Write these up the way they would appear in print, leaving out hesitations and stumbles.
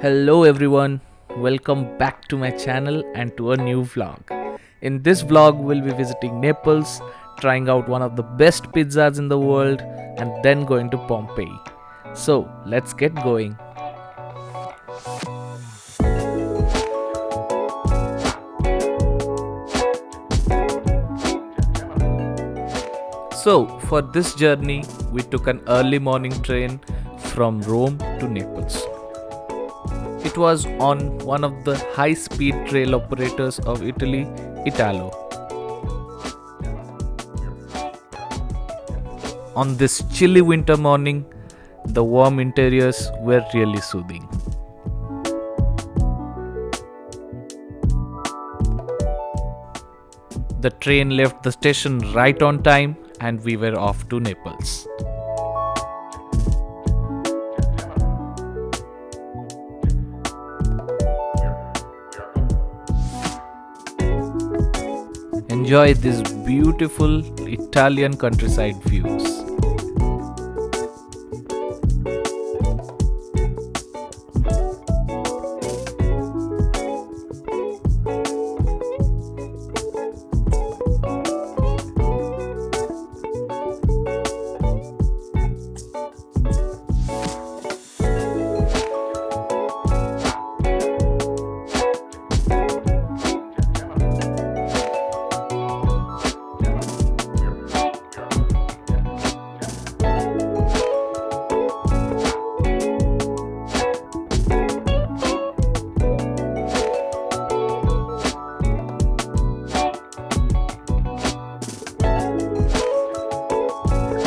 Hello everyone, welcome back to my channel and to a new vlog. In this vlog, we'll be visiting Naples, trying out one of the best pizzas in the world, and then going to Pompeii. So let's get going. So for this journey, we took an early morning train from Rome to Naples. It was on one of the high-speed rail operators of Italy, Italo. On this chilly winter morning, the warm interiors were really soothing. The train left the station right on time and we were off to Naples. Enjoy these beautiful Italian countryside views.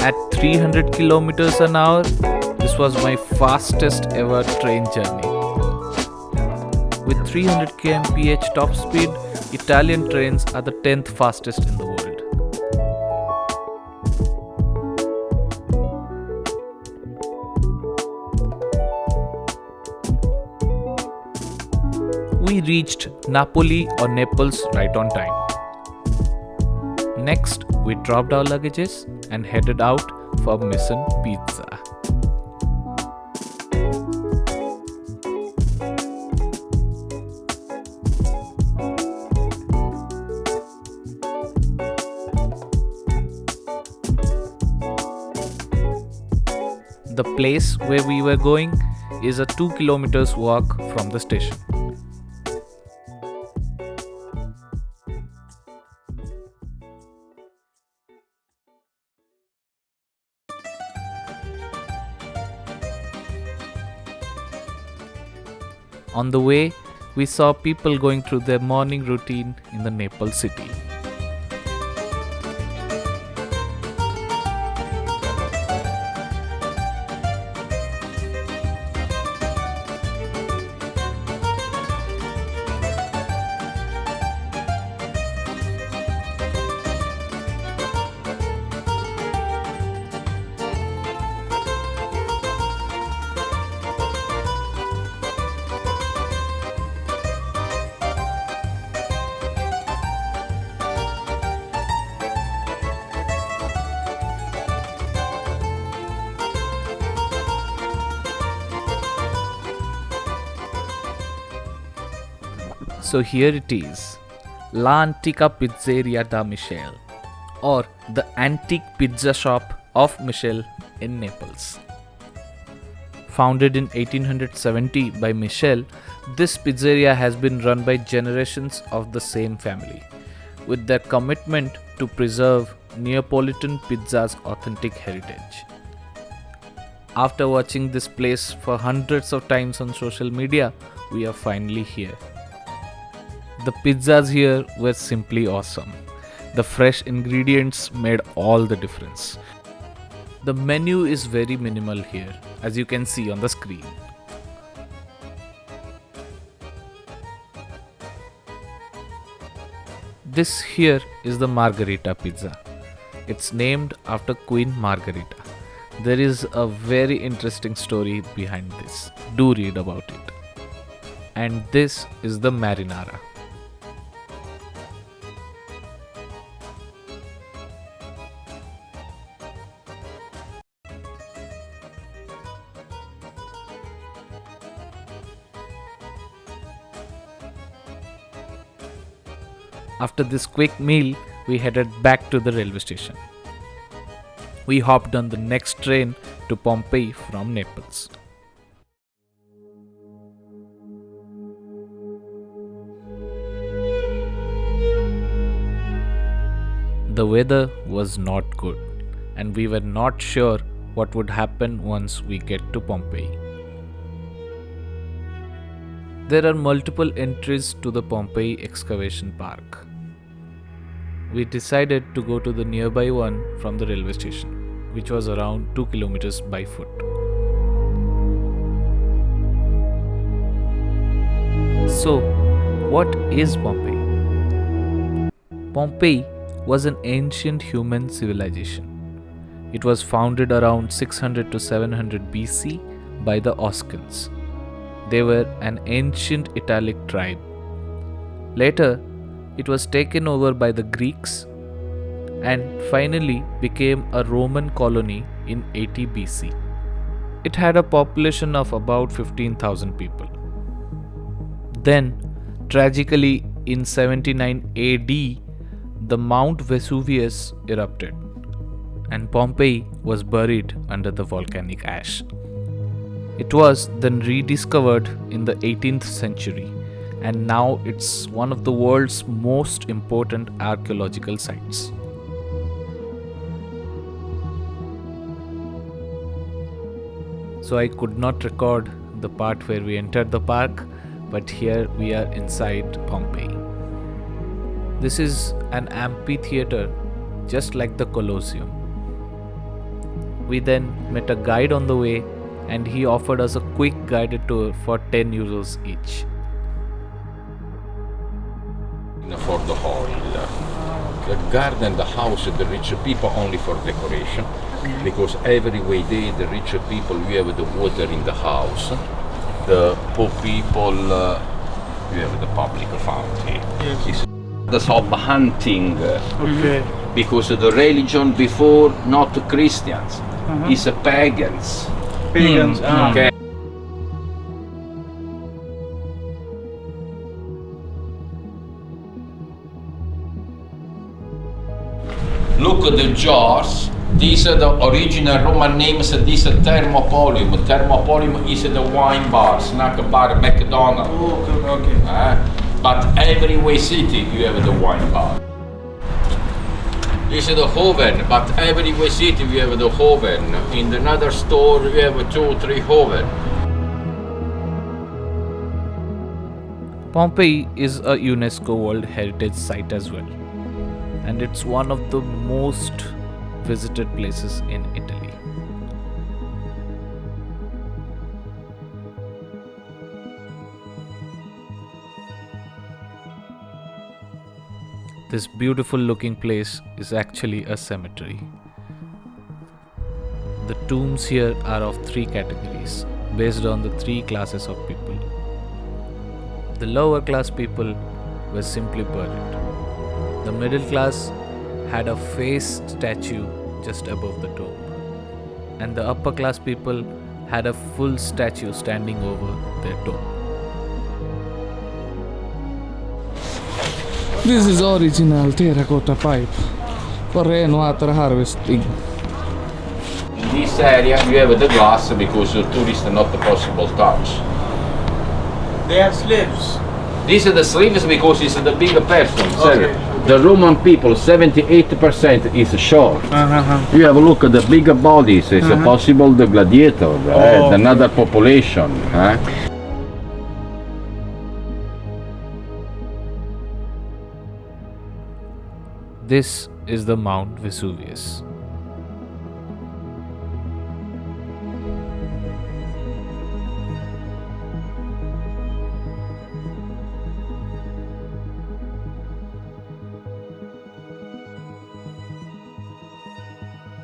At 300 kilometers an hour, this was my fastest ever train journey. With 300 kmph top speed, Italian trains are the 10th fastest in the world. We reached Napoli or Naples right on time. Next, we dropped our luggages and headed out for Mission Pizza. The place where we were going is a 2 kilometers walk from the station. On the way, we saw people going through their morning routine in the Naples city. So here it is, La Antica Pizzeria da Michele, or the antique pizza shop of Michele in Naples. Founded in 1870 by Michele, this pizzeria has been run by generations of the same family, with their commitment to preserve Neapolitan pizza's authentic heritage. After watching this place for hundreds of times on social media, we are finally here. The pizzas here were simply awesome. The fresh ingredients made all the difference. The menu is very minimal here, as you can see on the screen. This here is the Margherita pizza. It's named after Queen Margherita. There is a very interesting story behind this. Do read about it. And this is the marinara. After this quick meal, we headed back to the railway station. We hopped on the next train to Pompeii from Naples. The weather was not good, and we were not sure what would happen once we get to Pompeii. There are multiple entries to the Pompeii excavation park. We decided to go to the nearby one from the railway station, which was around 2 kilometers by foot. So, what is Pompeii? Pompeii was an ancient human civilization. It was founded around 600 to 700 BC by the Oscans. They were an ancient Italic tribe. Later, it was taken over by the Greeks and finally became a Roman colony in 80 BC. It had a population of about 15,000 people. Then, tragically, in 79 AD, the Mount Vesuvius erupted, and Pompeii was buried under the volcanic ash. It was then rediscovered in the 18th century, and now it's one of the world's most important archaeological sites. So I could not record the part where we entered the park, but here we are inside Pompeii. This is an amphitheater just like the Colosseum. We then met a guide on the way, and he offered us a quick guided tour for 10 euros each. For the oil, the garden, the house, the rich people only for decoration, because every way they, the rich people, we have the water in the house. The poor people, we have the public fountain. Yes. The stop hunting, because the religion before not Christians, is pagans. Pagans. Okay. Look at the jars. These are the original Roman names. This is Thermopolium. Thermopolium is the wine bar, snack bar, McDonald's. Okay. But every way city you have the wine bar. This is the oven, but every way city you have the oven. In another store you have 2 or 3 oven. Pompeii is a UNESCO World Heritage Site as well, and it's one of the most visited places in Italy. This beautiful looking place is actually a cemetery. The tombs here are of 3 categories based on the 3 classes of people. The lower class people were simply buried. The middle class had a face statue just above the tomb, and the upper class people had a full statue standing over their tomb. This is original terracotta pipe for rainwater harvesting. In this area you have the glass because tourists are not possible touch. They have slaves. These are the slaves because it's the bigger person. Okay. The Roman people, 78% is short. You have a look at the bigger bodies. It's possible the gladiator, another population. This is the Mount Vesuvius.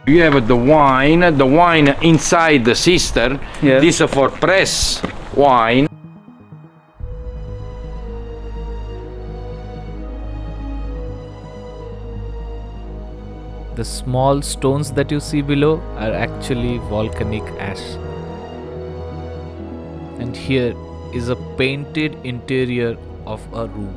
You have the wine inside the cistern. Yes. This is for press wine. The small stones that you see below are actually volcanic ash. And here is a painted interior of a room.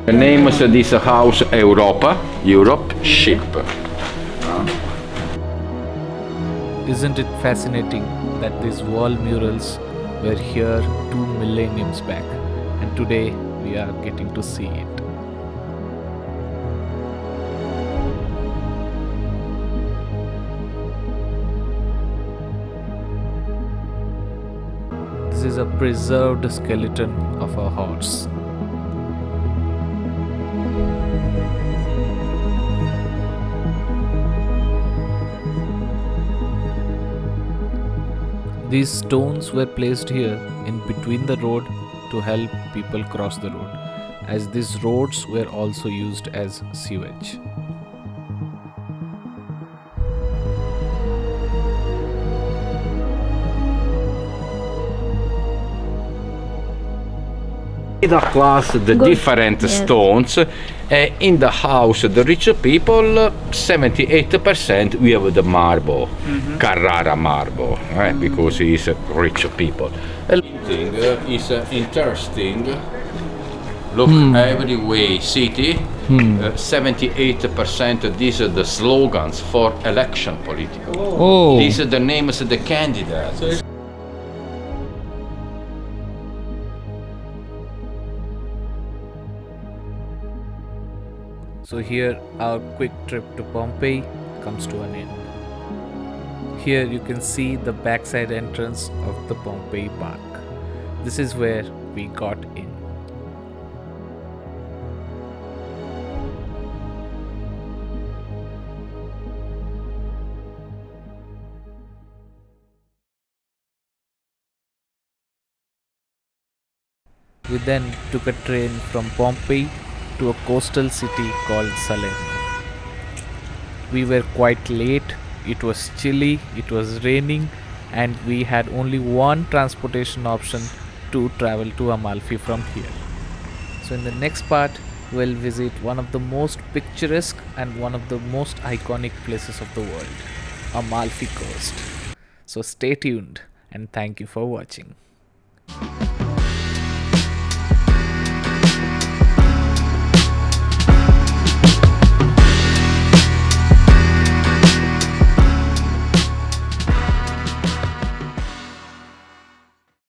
The name of this house Europa, Europe ship. Isn't it fascinating that these wall murals were here 2 millenniums back, and today we are getting to see it. This is a preserved skeleton of a horse. These stones were placed here in between the road to help people cross the road, as these roads were also used as sewage. The class, the Good. different Yes. stones. In the house, the rich people, 78% we have the marble, Carrara marble, because it's rich people. Thing is interesting. Look, every way city, 78% these are the slogans for election political. Oh, These are the names of the candidates. So here our quick trip to Pompeii comes to an end. Here you can see the backside entrance of the Pompeii Park. This is where we got in. We then took a train from Pompeii to a coastal city called Salerno. We were quite late, it was chilly, it was raining, and we had only one transportation option to travel to Amalfi from here. So in the next part, we'll visit one of the most picturesque and one of the most iconic places of the world, Amalfi Coast. So stay tuned and thank you for watching.